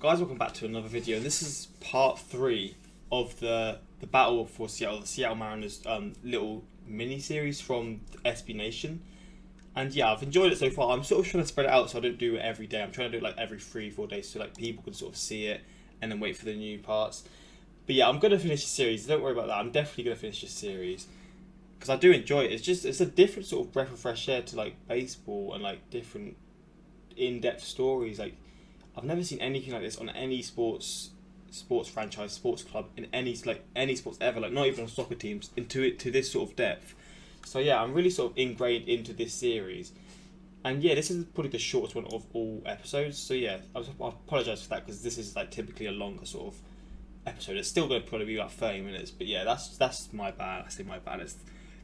Guys, welcome back to another video. This is part 3 of the battle for Seattle, the Seattle Mariners little mini series from SB Nation. And yeah, I've enjoyed it so far. I'm sort of trying to spread it out so I don't do it every day. I'm trying to do it like every 3-4 days so like people can sort of see it and then wait for the new parts. But yeah, I'm gonna finish the series. Don't worry about that. I'm definitely gonna finish this series because I do enjoy it. It's a different sort of breath of fresh air to like baseball and like different in-depth stories. Like, I've never seen anything like this on any sports franchise, sports club, in any sports ever. Like, not even on soccer teams, to this sort of depth. So yeah, I'm really sort of ingrained into this series, and yeah, this is probably the shortest one of all episodes. So yeah, I apologise for that because this is like typically a longer sort of episode. It's still going to probably be about 30 minutes, but yeah, that's my bad. I say my bad.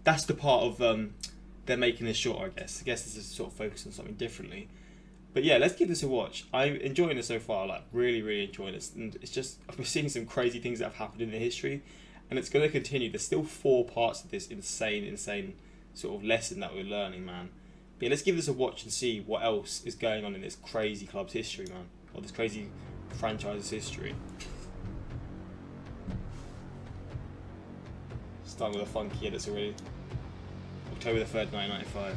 That's the part of they're making this shorter. I guess this is sort of focused on something differently. But yeah, let's give this a watch. I'm enjoying it so far, like really enjoying it. And it's just, I've seeing some crazy things that have happened in the history, and it's going to continue. There's still 4 parts of this insane sort of lesson that we're learning, man. But yeah, let's give this a watch and see what else is going on in this crazy club's history, man. Or this crazy franchise's history. Starting with a funky edit already. October the 3rd, 1995.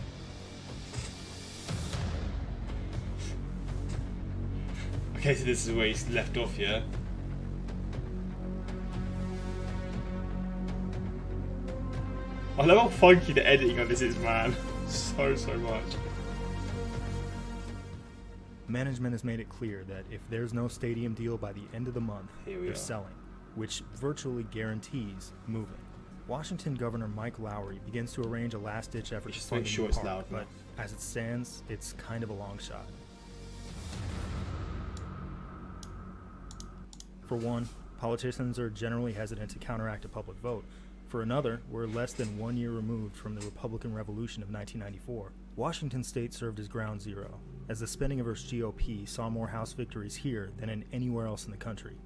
Okay, so this is where he's left off, yeah? I love how funky the editing on this is, man. So much. Management has made it clear that if there's no stadium deal by the end of the month, they're selling, which virtually guarantees moving. Washington Governor Mike Lowry begins to arrange a last-ditch effort to fund the new park, but as it stands, it's kind of a long shot. For one, politicians are generally hesitant to counteract a public vote. For another, we're less than 1 year removed from the Republican Revolution of 1994. Washington state served as ground zero, as the spending averse GOP saw more House victories here than in anywhere else in the country.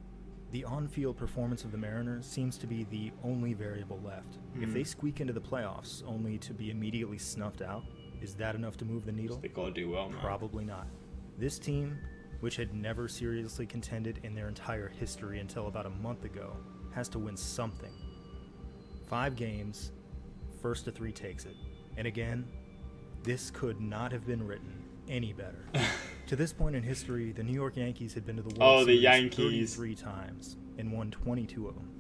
The on-field performance of the Mariners seems to be the only variable left. If they squeak into the playoffs only to be immediately snuffed out, is that enough to move the needle? They gotta do well, man. Probably not. This team, which had never seriously contended in their entire history until about a month ago, has to win something. 5 games, first to 3 takes it. And again, this could not have been written any better. To this point in history, the New York Yankees had been to the World Series 33 times and won 22 of them.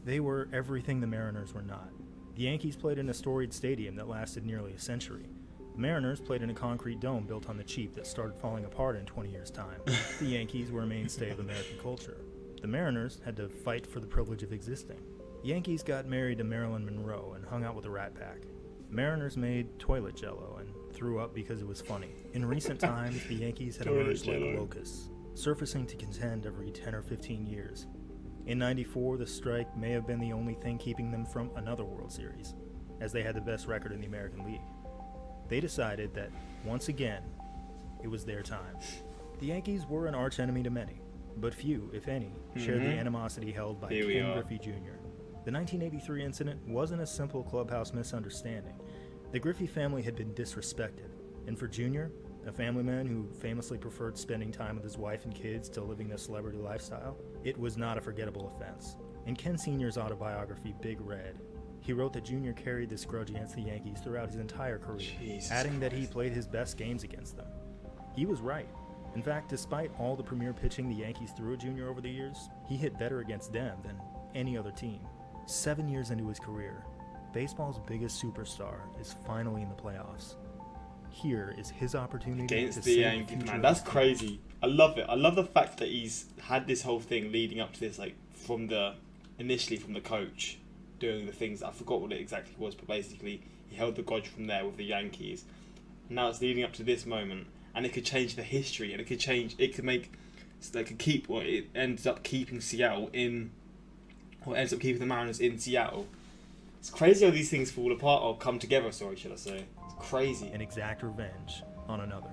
They were everything the Mariners were not. The Yankees played in a storied stadium that lasted nearly a century. The Mariners played in a concrete dome built on the cheap that started falling apart in 20 years' time. The Yankees were a mainstay of American culture. The Mariners had to fight for the privilege of existing. The Yankees got married to Marilyn Monroe and hung out with the Rat Pack. Mariners made toilet jello and threw up because it was funny. In recent times, the Yankees had emerged like locusts, surfacing to contend every 10 or 15 years. In '94, the strike may have been the only thing keeping them from another World Series, as they had the best record in the American League. They decided that, once again, it was their time. The Yankees were an archenemy to many, but few, if any, shared the animosity held by Ken Griffey Jr. The 1983 incident wasn't a simple clubhouse misunderstanding. The Griffey family had been disrespected, and for Jr., a family man who famously preferred spending time with his wife and kids to living a celebrity lifestyle, it was not a forgettable offense. In Ken Sr.'s autobiography, Big Red, he wrote that Jr. carried this grudge against the Yankees throughout his entire career, adding that he played his best games against them. He was right. In fact, despite all the premier pitching the Yankees threw at Jr. over the years, he hit better against them than any other team. 7 years into his career, baseball's biggest superstar is finally in the playoffs. Here is his opportunity against to the Yankees, man. That's crazy. I love it. I love the fact that he's had this whole thing leading up to this, like initially from the coach doing the things. I forgot what it exactly was, but basically he held the grudge from there with the Yankees. And now it's leading up to this moment, and it could change the history, and it could keep, or it ends up keeping Seattle in. Or ends up keeping the Mariners in Seattle. It's crazy how these things fall apart or come together, should I say. It's crazy. And exact revenge on another.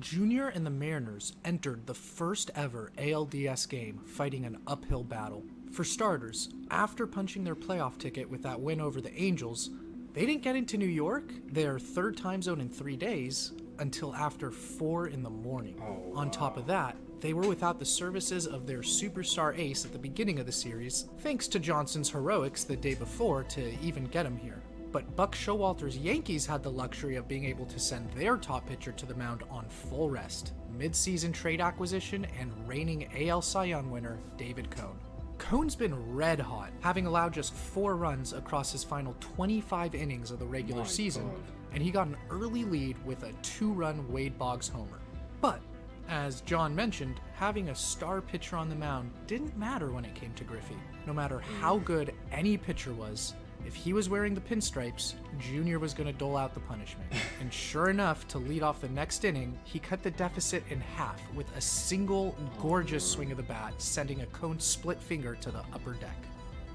Junior and the Mariners entered the first ever ALDS game fighting an uphill battle. For starters, after punching their playoff ticket with that win over the Angels, they didn't get into New York, their 3rd time zone in 3 days, until after 4 in the morning. Oh, On top of that, they were without the services of their superstar ace at the beginning of the series, thanks to Johnson's heroics the day before to even get him here. But Buck Showalter's Yankees had the luxury of being able to send their top pitcher to the mound on full rest, mid-season trade acquisition and reigning AL Cy Young winner David Cone. Cone's been red hot, having allowed just 4 runs across his final 25 innings of the regular season, and he got an early lead with a 2-run Wade Boggs homer. But, as John mentioned, having a star pitcher on the mound didn't matter when it came to Griffey. No matter how good any pitcher was, if he was wearing the pinstripes, Junior was going to dole out the punishment. And sure enough, to lead off the next inning, he cut the deficit in half with a single gorgeous swing of the bat, sending a Cone split finger to the upper deck.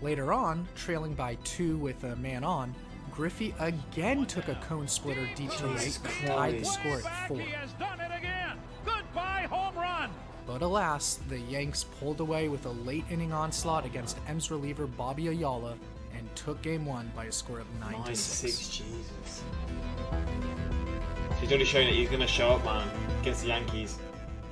Later on, trailing by 2 with a man on, Griffey again took a Cone splitter deep to right and tied the score at 4. Goodbye, home run! But alas, the Yanks pulled away with a late inning onslaught against M's reliever Bobby Ayala and took Game 1 by a score of 9-6. Jesus. He's already shown that he's going to show up, man, against the Yankees.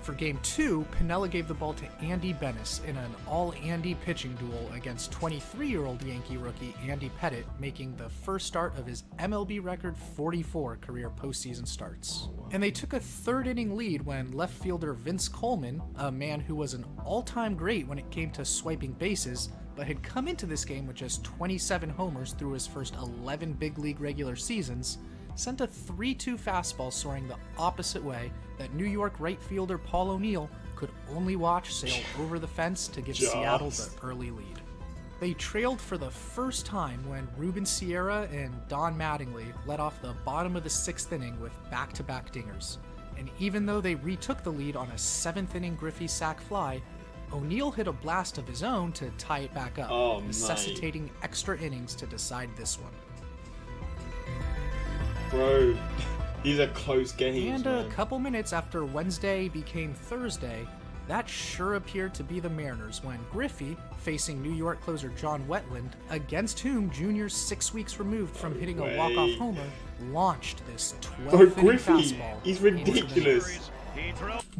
For Game 2, Piniella gave the ball to Andy Bennis in an all-Andy pitching duel against 23-year-old Yankee rookie Andy Pettitte, making the first start of his MLB record 44 career postseason starts. And they took a 3rd-inning lead when left fielder Vince Coleman, a man who was an all-time great when it came to swiping bases, but had come into this game with just 27 homers through his first 11 big league regular seasons, sent a 3-2 fastball soaring the opposite way that New York right fielder Paul O'Neill could only watch sail over the fence to give Seattle the early lead. They trailed for the first time when Ruben Sierra and Don Mattingly led off the bottom of the 6th inning with back-to-back dingers. And even though they retook the lead on a 7th inning Griffey sac fly, O'Neill hit a blast of his own to tie it back up, necessitating extra innings to decide this one. Bro, these are close games. And a couple minutes after Wednesday became Thursday, that sure appeared to be the Mariners when Griffey, facing New York closer John Wetland, against whom Junior's 6 weeks removed from hitting a walk-off homer, launched this 12-inning fastball. He's ridiculous.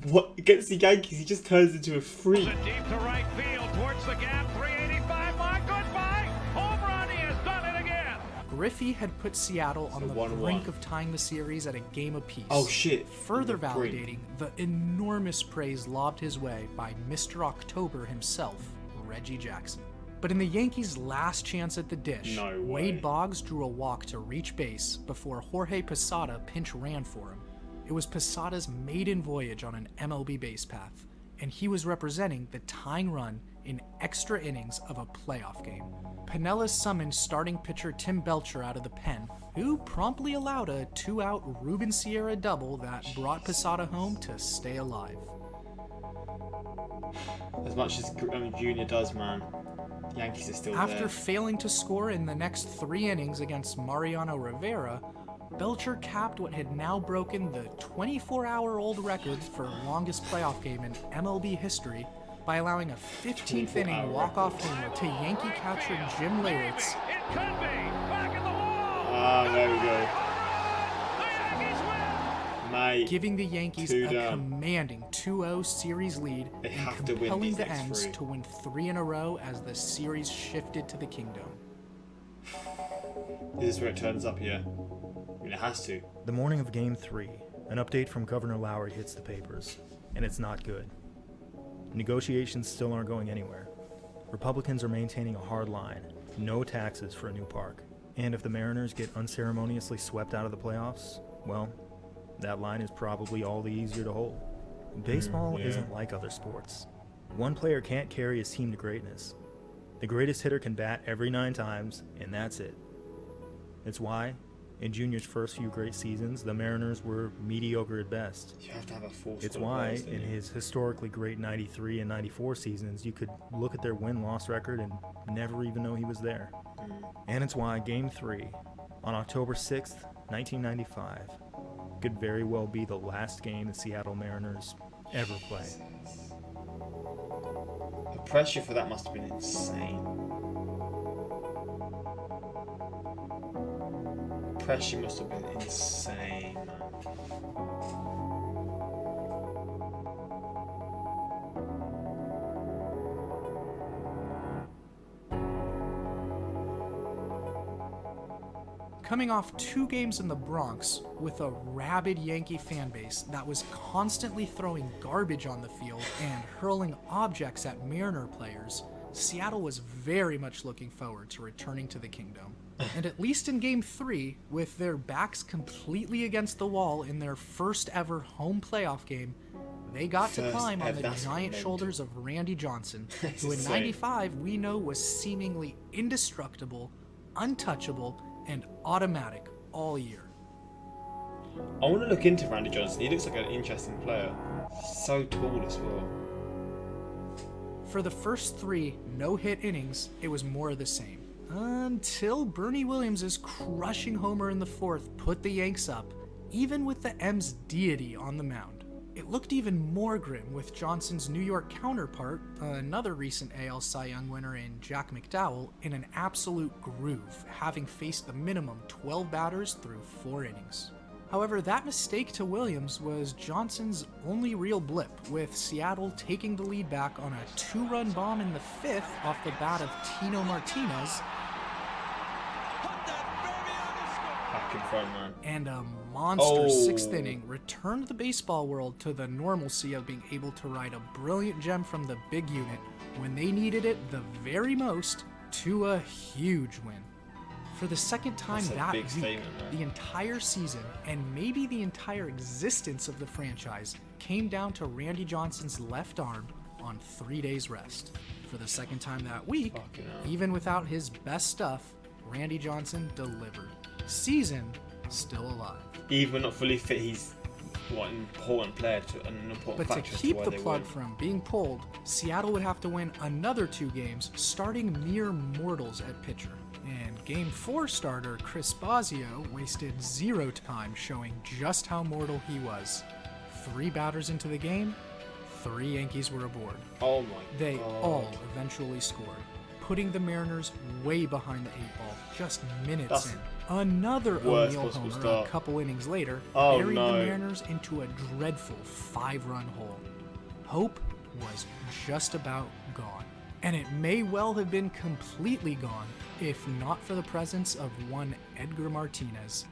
What, against the Yankees, he just turns into a freak. Deep to right field, towards the gap, 385, my goodbye! Home run, he has done it again! Griffey had put Seattle on the 1-1. brink of tying the series at a game apiece. Oh shit. Further validating the enormous praise lobbed his way by Mr. October himself, Reggie Jackson. But in the Yankees' last chance at the dish, Wade Boggs drew a walk to reach base before Jorge Posada pinch ran for him. It was Posada's maiden voyage on an MLB base path, and he was representing the tying run in extra innings of a playoff game. Piniella summoned starting pitcher Tim Belcher out of the pen, who promptly allowed a 2-out Ruben Sierra double that brought Posada home to stay alive. As much as Junior does, man, the Yankees are still After there. failing to score in the next 3 innings against Mariano Rivera, Belcher capped what had now broken the 24-hour-old record for longest playoff game in MLB history by allowing a 15th inning walk-off homer to Yankee catcher Jim Leyritz. It could be! Back in the wall! Ah, there we go. The Yankees win! Mate, Giving the Yankees two a down. commanding 2-0 series lead They and have to win compelling these the next M's 3. to win 3 in a row as the series shifted to the Kingdom. Is this where it turns up here? I mean, it has to. The morning of Game 3, an update from Governor Lowry hits the papers, and it's not good. Negotiations still aren't going anywhere. Republicans are maintaining a hard line, no taxes for a new park. And if the Mariners get unceremoniously swept out of the playoffs, well, that line is probably all the easier to hold. Baseball isn't like other sports. One player can't carry his team to greatness. The greatest hitter can bat every 9 times, and that's it. It's why, in Junior's first few great seasons, the Mariners were mediocre at best. You have to have a full It's squad why, players, don't in you? his historically great 93 and 94 seasons, you could look at their win-loss record and never even know he was there. And it's why Game 3, on October 6th, 1995, could very well be the last game the Seattle Mariners ever play. The pressure for that must have been insane. Pressure must have been insane, man. coming off 2 games in the Bronx with a rabid Yankee fan base that was constantly throwing garbage on the field and hurling objects at Mariner players, Seattle was very much looking forward to returning to the Kingdom. And at least in Game 3, with their backs completely against the wall in their first ever home playoff game, they got to climb on the giant shoulders of Randy Johnson, who in '95 we know was seemingly indestructible, untouchable, and automatic all year. I want to look into Randy Johnson. He looks like an interesting player. So tall as well. For the first 3 no-hit innings, it was more of the same. Until Bernie Williams' crushing homer in the 4th put the Yanks up, even with the M's deity on the mound. It looked even more grim with Johnson's New York counterpart, another recent AL Cy Young winner in Jack McDowell, in an absolute groove, having faced the minimum 12 batters through 4 innings. However, that mistake to Williams was Johnson's only real blip, with Seattle taking the lead back on a 2-run bomb in the 5th off the bat of Edgar Martinez, Back in front, man. and a monster 6th inning returned the baseball world to the normalcy of being able to ride a brilliant gem from the big unit when they needed it the very most to a huge win. For the second time That's a that big week, statement, man. the entire season, and maybe the entire existence of the franchise, came down to Randy Johnson's left arm on 3 days rest. For the second time that week, Fucking hell. even without his best stuff, Randy Johnson delivered. Season still alive. Even when not fully fit, he's an important player to an important But to factor as keep why the they plug win. from being pulled, Seattle would have to win another 2 games, starting mere mortals at pitcher. And Game 4 starter Chris Bosio wasted 0 time showing just how mortal he was. 3 batters into the game, 3 Yankees were aboard. Oh my god. They all eventually scored, putting the Mariners way behind the 8 ball, just minutes That's in. Another worst O'Neal possible homer a start. couple innings later Oh, buried no. the Mariners into a dreadful 5-run hole. Hope was just about gone. And it may well have been completely gone if not for the presence of one Edgar Martinez.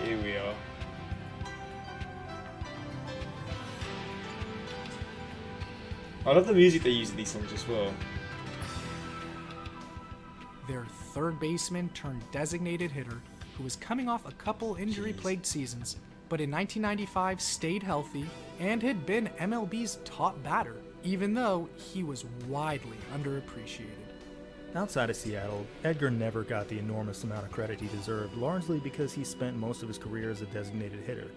Here we are. I love the music they use in these songs as well. Their third baseman turned designated hitter, who was coming off a couple injury-plagued seasons, but in 1995 stayed healthy and had been MLB's top batter, even though he was widely underappreciated. Outside of Seattle, Edgar never got the enormous amount of credit he deserved, largely because he spent most of his career as a designated hitter.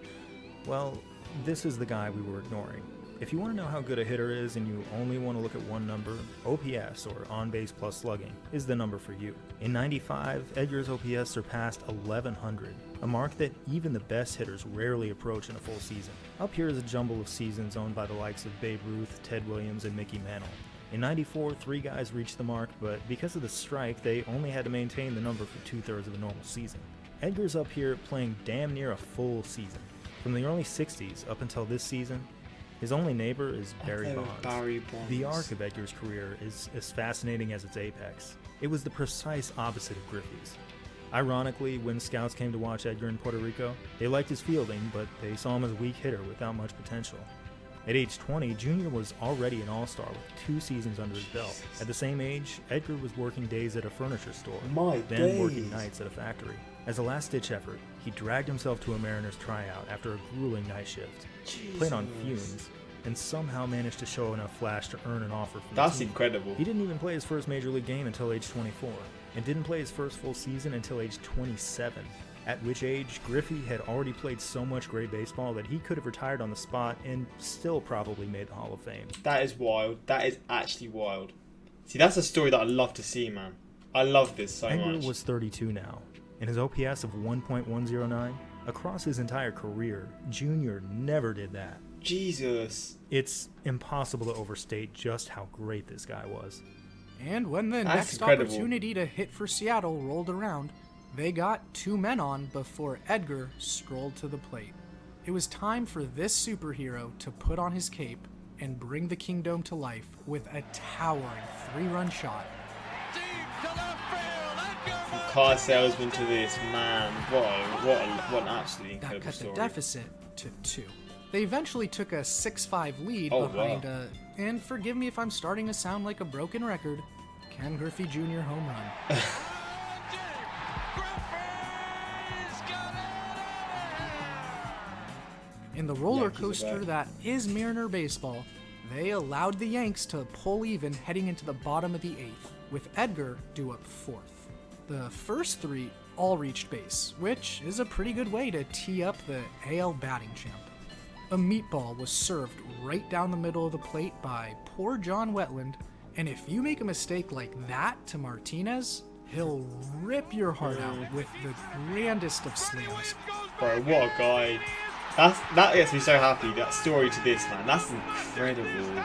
Well, this is the guy we were ignoring. If you want to know how good a hitter is and you only want to look at one number, OPS, or on-base plus slugging, is the number for you. In '95, Edgar's OPS surpassed 1,100, a mark that even the best hitters rarely approach in a full season. Up here is a jumble of seasons owned by the likes of Babe Ruth, Ted Williams, and Mickey Mantle. In '94, 3 guys reached the mark, but because of the strike, they only had to maintain the number for 2/3 of a normal season. Edgar's up here playing damn near a full season. From the early 60s up until this season, his only neighbor is Barry Bonds. Barry Bonds. The arc of Edgar's career is as fascinating as its apex. It was the precise opposite of Griffey's. Ironically, when scouts came to watch Edgar in Puerto Rico, they liked his fielding, but they saw him as a weak hitter without much potential. At age 20, Junior was already an all-star with 2 seasons under his belt. At the same age, Edgar was working days at a furniture store, then working nights at a factory. As a last-ditch effort, he dragged himself to a Mariners tryout after a grueling night shift, played on fumes, and somehow managed to show enough flash to earn an offer from the That's team. incredible. He didn't even play his first major league game until age 24, and didn't play his first full season until age 27, at which age Griffey had already played so much great baseball that he could have retired on the spot and still probably made the Hall of Fame. That is wild. That is actually wild. See, that's a story that I love to see, man. I love this so Edgar much. was 32 now, and his OPS of 1.109, across his entire career, Junior never did that. Jesus. It's impossible to overstate just how great this guy was. And when the That's next incredible. opportunity to hit for Seattle rolled around, they got 2 men on before Edgar strolled to the plate. It was time for this superhero to put on his cape and bring the Kingdom to life with a towering 3-run shot. Deep to left field, Edgar From car salesman to this, man. What an absolutely That incredible cut story. the deficit to 2. They eventually took a 6-5 lead Oh, behind wow. and forgive me if I'm starting to sound like a broken record, Ken Griffey Jr. home run. In the roller Yankees are coaster back. that is Mariner baseball, they allowed the Yanks to pull even heading into the bottom of the 8th, with Edgar due up 4th. The first 3 all reached base, which is a pretty good way to tee up the AL batting champ. A meatball was served right down the middle of the plate by poor John Wetland, and if you make a mistake like that to Martinez, he'll rip your heart out with the grandest of slams. Bro, what a guy. That gets me so happy. That story to this, man. That's incredible.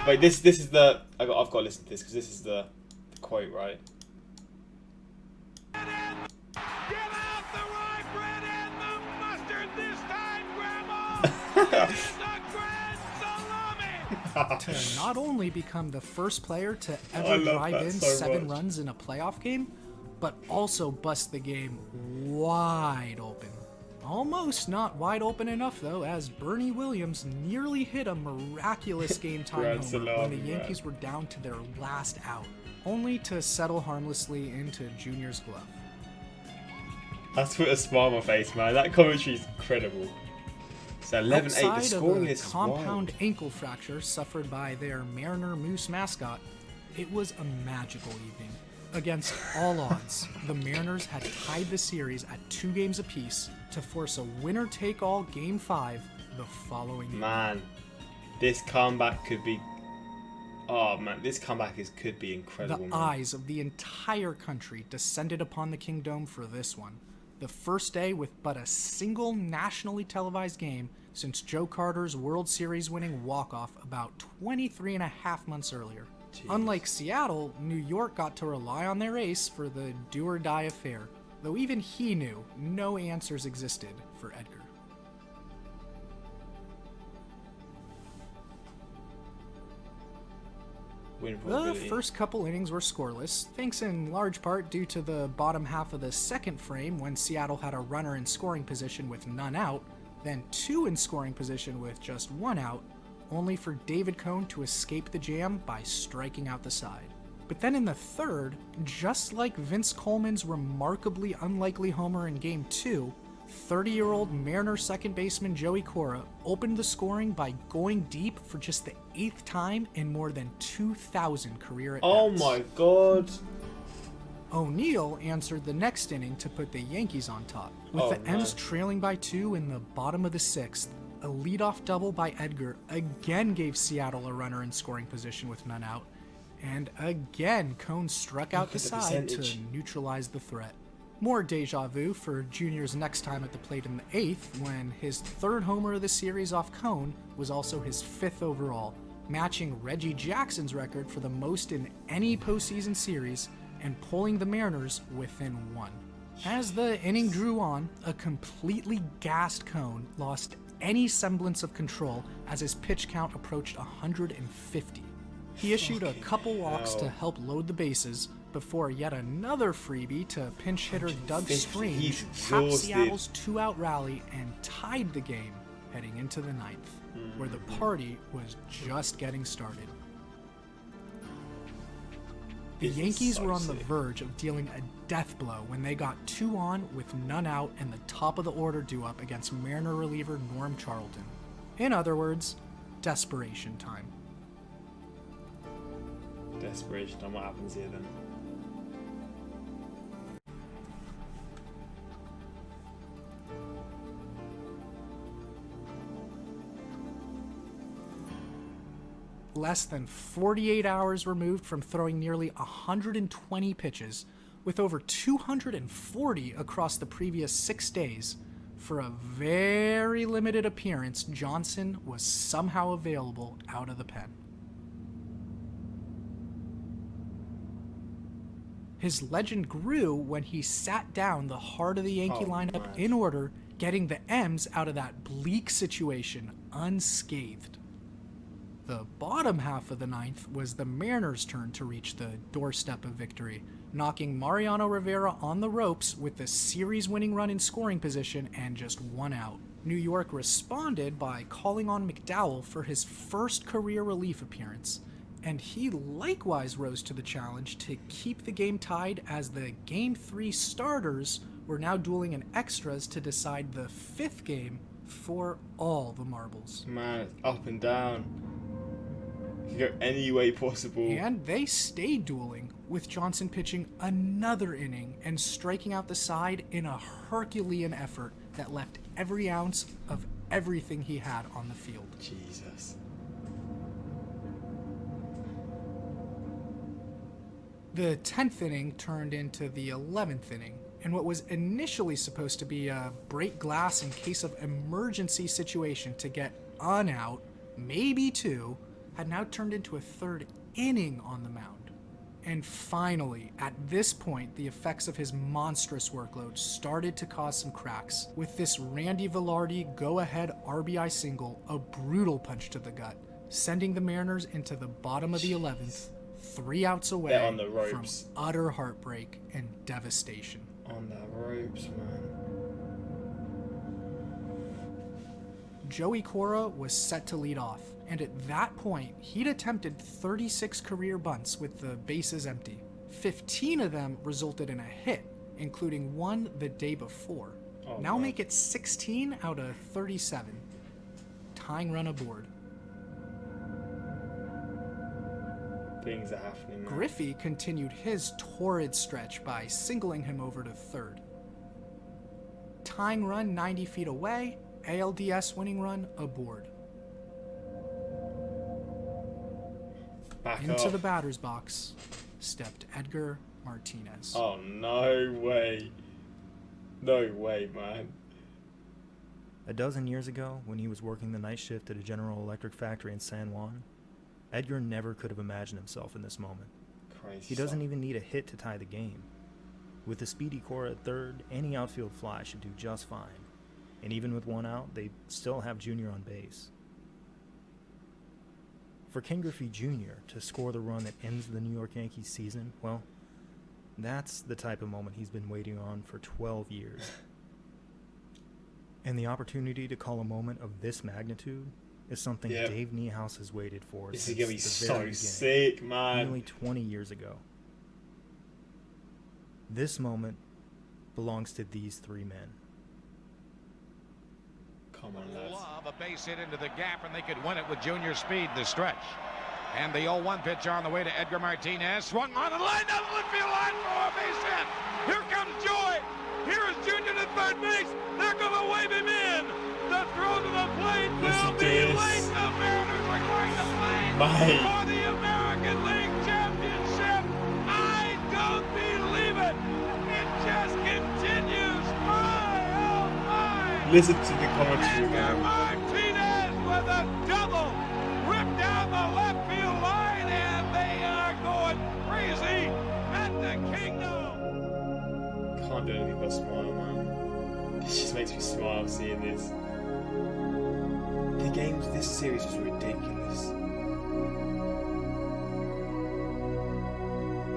Wait, this is the... I've got to listen to this because this is the quote, right? To not only become the first player to I ever love drive that in so 7 much. runs in a playoff game, but also bust the game wide open. Almost not wide open enough, though, as Bernie Williams nearly hit a miraculous game-time Grand homer when salami, the Yankees were down to their last out, only to settle harmlessly into Junior's glove. That's put a smile on my face, man. That commentary is incredible. So 11-8, the Outside scoring of a is compound wild. ankle fracture suffered by their Mariner Moose mascot, it was a magical evening. Against all odds, the Mariners had tied the series at 2 games apiece to force a winner-take-all Game 5 the following year. Man, this comeback could be... Oh, man, this comeback could be The incredible, man. eyes of the entire country descended upon the Kingdom for this one. The first day with but a single nationally televised game since Joe Carter's World Series winning walk-off about 23 and a half months earlier. Jeez. Unlike Seattle, New York got to rely on their ace for the do-or-die affair, though even he knew no answers existed for Edgar. Win The probability. first couple innings were scoreless, thanks in large part due to the bottom half of the second frame when Seattle had a runner in scoring position with none out, then 2 in scoring position with just 1 out, only for David Cone to escape the jam by striking out the side. But then in the third, just like Vince Coleman's remarkably unlikely homer in Game 2, 30-year-old Mariner second baseman Joey Cora opened the scoring by going deep for just the 8th time in more than 2,000 career at-bats. Oh my god. O'Neill answered the next inning to put the Yankees on top. With Oh, the M's man. trailing by 2 in the bottom of the 6th, a leadoff double by Edgar again gave Seattle a runner in scoring position with none out, and again Cone struck out Look the at the side to percentage. neutralize the threat. More deja vu for Junior's next time at the plate in the 8th, when his 3rd homer of the series off Cone was also his 5th overall, matching Reggie Jackson's record for the most in any postseason series and pulling the Mariners within 1. As the inning drew on, a completely gassed Cone lost any semblance of control as his pitch count approached 150. He issued a couple walks to hell. help load the bases before yet another freebie to pinch hitter Doug 150. Strange He's capped exhausted. Seattle's 2-out rally and tied the game heading into the 9th, where the party was just getting started. The This is Yankees so were on the sick. verge of dealing a death blow when they got 2 on with none out and the top of the order due up against Mariner reliever Norm Charlton. In other words, desperation time. Desperation on what happens here then. Less than 48 hours removed from throwing nearly 120 pitches, with over 240 across the previous 6 days, for a very limited appearance, Johnson was somehow available out of the pen. His legend grew when he sat down the heart of the Yankee Oh, lineup man. in order, getting the M's out of that bleak situation unscathed. The bottom half of the 9th was the Mariners' turn to reach the doorstep of victory, knocking Mariano Rivera on the ropes with the series-winning run in scoring position and just 1 out. New York responded by calling on McDowell for his first career relief appearance, and he likewise rose to the challenge to keep the game tied as the Game 3 starters were now dueling in extras to decide the 5th game for all the marbles. Man, it's up and down. You can go any way possible. And they stayed dueling, with Johnson pitching another inning and striking out the side in a Herculean effort that left every ounce of everything he had on the field. Jesus. The 10th inning turned into the 11th inning, and what was initially supposed to be a break glass in case of emergency situation to get an out, maybe 2, had now turned into a 3rd inning on the mound. And finally, at this point, the effects of his monstrous workload started to cause some cracks, with this Randy Velarde go-ahead RBI single a brutal punch to the gut, sending the Mariners into the bottom of the 11th, 3 outs away They're on the from ropes. utter heartbreak and devastation. On the ropes, man. Joey Cora was set to lead off, and at that point, he'd attempted 36 career bunts with the bases empty. 15 of them resulted in a hit, including one the day before. Oh, now man. make it 16 out of 37. Tying run aboard. Things are happening, man. Griffey continued his torrid stretch by singling him over to 3rd. Tying run 90 feet away, ALDS winning run aboard. Back Into off. the batter's box stepped Edgar Martinez. Oh, no way. No way, man. A dozen years ago, when he was working the night shift at a General Electric factory in San Juan, Edgar never could have imagined himself in this moment. Crazy He doesn't stuff. even need a hit to tie the game. With the speedy Cora at 3rd, any outfield fly should do just fine. And even with 1 out, they still have Junior on base. For Ken Griffey Jr. to score the run that ends the New York Yankees season, well, that's the type of moment he's been waiting on for 12 years. And the opportunity to call a moment of this magnitude is something Yep. Dave Niehaus has waited for This is since going to be the so very beginning, sick, man. nearly 20 years ago. This moment belongs to these 3 men. Come on, lads. Love a base hit into the gap, and they could win it with Junior speed in the stretch. And the 0-1 pitch on the way to Edgar Martinez. Swung on and lined down the left field line for a base hit. Here comes Joy. Here is Junior to 3rd base. They're going to wave him in. The throw to the plate Listen will to be this. late. The Mariners are going to play Mate. for the American League Championship. I don't believe it. It just continues. My, oh my. Listen to the commentary, Edgar man. Martinez with a double. Ripped down the left field line, and they are going crazy at the Kingdom. Can't do anything but smile, man. This just makes me smile seeing this. The games, this series was ridiculous.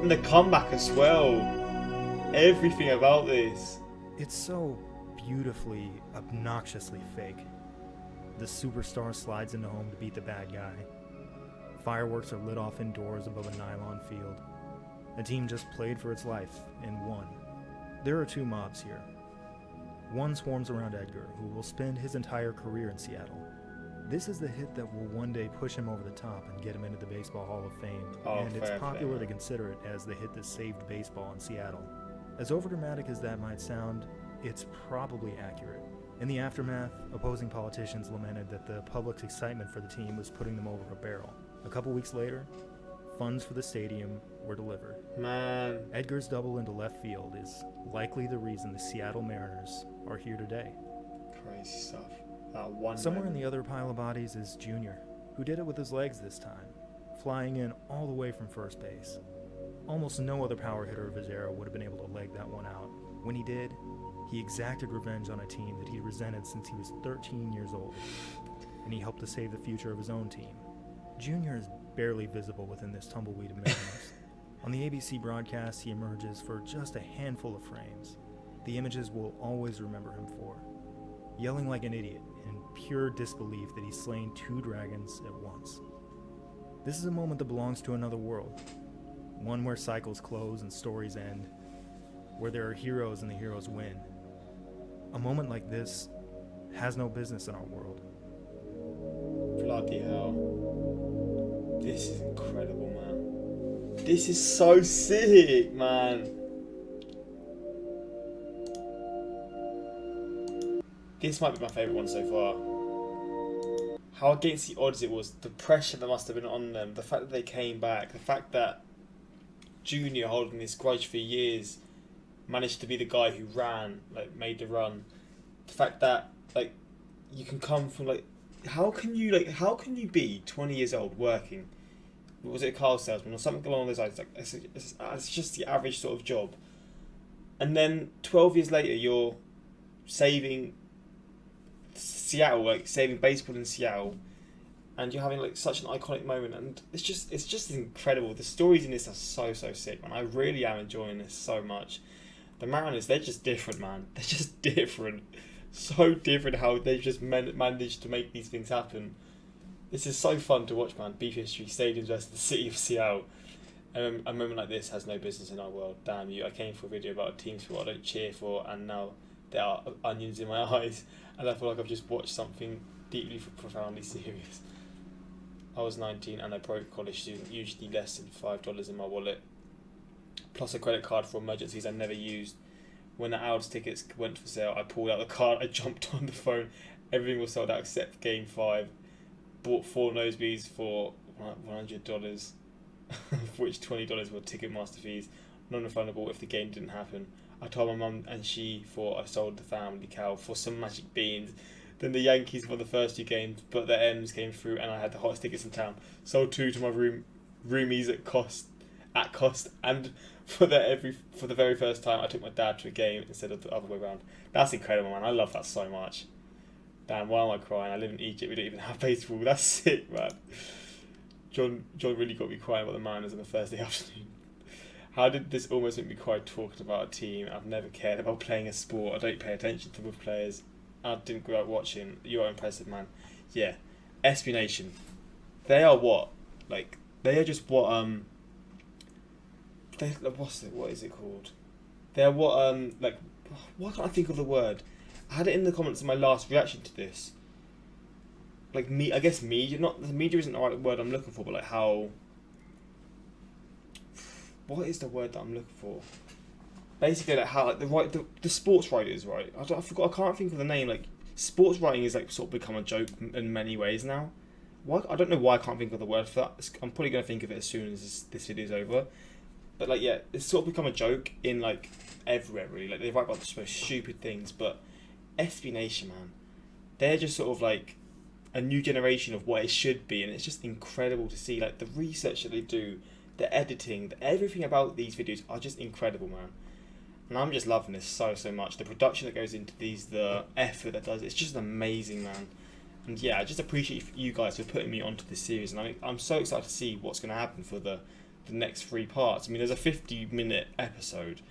And the comeback as well. Everything about this. It's so beautifully, obnoxiously fake. The superstar slides into home to beat the bad guy. Fireworks are lit off indoors above a nylon field. The team just played for its life and won. There are 2 mobs here. One swarms around Edgar, who will spend his entire career in Seattle. This is the hit that will one day push him over the top and get him into the Baseball Hall of Fame, Oh, and it's fair popular play. to consider it as the hit that saved baseball in Seattle. As overdramatic as that might sound, it's probably accurate. In the aftermath, opposing politicians lamented that the public's excitement for the team was putting them over a barrel. A couple weeks later, funds for the stadium were delivered. Man. Edgar's double into left field is likely the reason the Seattle Mariners are here today. Crazy stuff. That one Somewhere in moment. the other pile of bodies is Junior, who did it with his legs this time, flying in all the way from first base. Almost no other power hitter of his era would have been able to leg that one out. When he did, he exacted revenge on a team that he resented since he was 13 years old, and he helped to save the future of his own team. Junior is barely visible within this tumbleweed of Mariners, On the ABC broadcast, he emerges for just a handful of frames. The images will always remember him for. Yelling like an idiot in pure disbelief that he's slain 2 dragons at once. This is a moment that belongs to another world. One where cycles close and stories end. Where there are heroes and the heroes win. A moment like this has no business in our world. Bloody hell. This is incredible, man. This is so sick, man. This might be my favourite one so far. How against the odds it was, the pressure that must have been on them, the fact that they came back, the fact that Junior, holding this grudge for years, managed to be the guy who ran, like made the run. The fact that like you can come from like how can you be 20 years old working? Was it a car salesman or something along those lines? Like it's just the average sort of job, and then 12 years later you're saving Seattle, like saving baseball in Seattle, and you're having like such an iconic moment, and it's just incredible. The stories in this are so sick, man. I really am enjoying this so much. The Mariners, they're just different, man. They're just different. So different how they've just managed to make these things happen. This is so fun to watch, man. Beef History Stadiums versus the city of Seattle. A moment like this has no business in our world. Damn you, I came for a video about a team sport I don't cheer for, and now there are onions in my eyes, and I feel like I've just watched something deeply profoundly serious. I was 19 and a broke college student, usually less than $5 in my wallet, plus a credit card for emergencies I never used. When the ALDS tickets went for sale, I pulled out the card, I jumped on the phone, everything was sold out except Game 5. Bought 4 nosebleeds for $100, of which $20 were Ticketmaster fees, non-refundable if the game didn't happen. I told my mum and she thought I sold the family cow for some magic beans. Then the Yankees for the first 2 games, but the M's came through and I had the hottest tickets in town. Sold 2 to my roomies at cost, and for the very first time I took my dad to a game instead of the other way around. That's incredible, man. I love that so much. Damn, why am I crying? I live in Egypt, we don't even have baseball. That's sick, man. John really got me crying about the Mariners on the Thursday afternoon. How did this almost make me cry talking about a team I've never cared about playing a sport? I don't pay attention to the players. I didn't grow up watching. You are impressive, man. Yeah. SB Nation. They are what? Like, they are just what, what is it called? They're what, like, why can't I think of the word? I had it in the comments in my last reaction to this. Like, I guess media, the media isn't the right word I'm looking for, but like how, what is the word that I'm looking for? Basically, like how like the sports writers, right? I can't think of the name. Like, sports writing is like sort of become a joke in many ways now. Why? I don't know why I can't think of the word for that. I'm probably gonna think of it as soon as this video is over. But like, yeah, it's sort of become a joke in like everywhere really. Like, they write about the most stupid things, but SB Nation, man, they're just sort of like a new generation of what it should be, and it's just incredible to see. Like, the research that they do, the editing, everything about these videos are just incredible, man. And I'm just loving this so much. The production that goes into these, the effort that does, it's just amazing, man. And yeah, I just appreciate you guys for putting me onto this series, and I'm so excited to see what's going to happen for the next 3 parts. I mean, there's a 50-minute episode.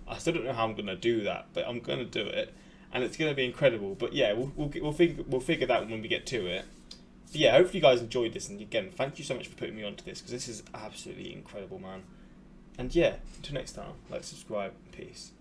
I still don't know how I'm going to do that, but I'm going to do it, and it's going to be incredible. But yeah, we'll figure that when we get to it. But yeah, hopefully you guys enjoyed this, and again, thank you so much for putting me onto this, because this is absolutely incredible, man. And yeah, until next time, like, subscribe, peace.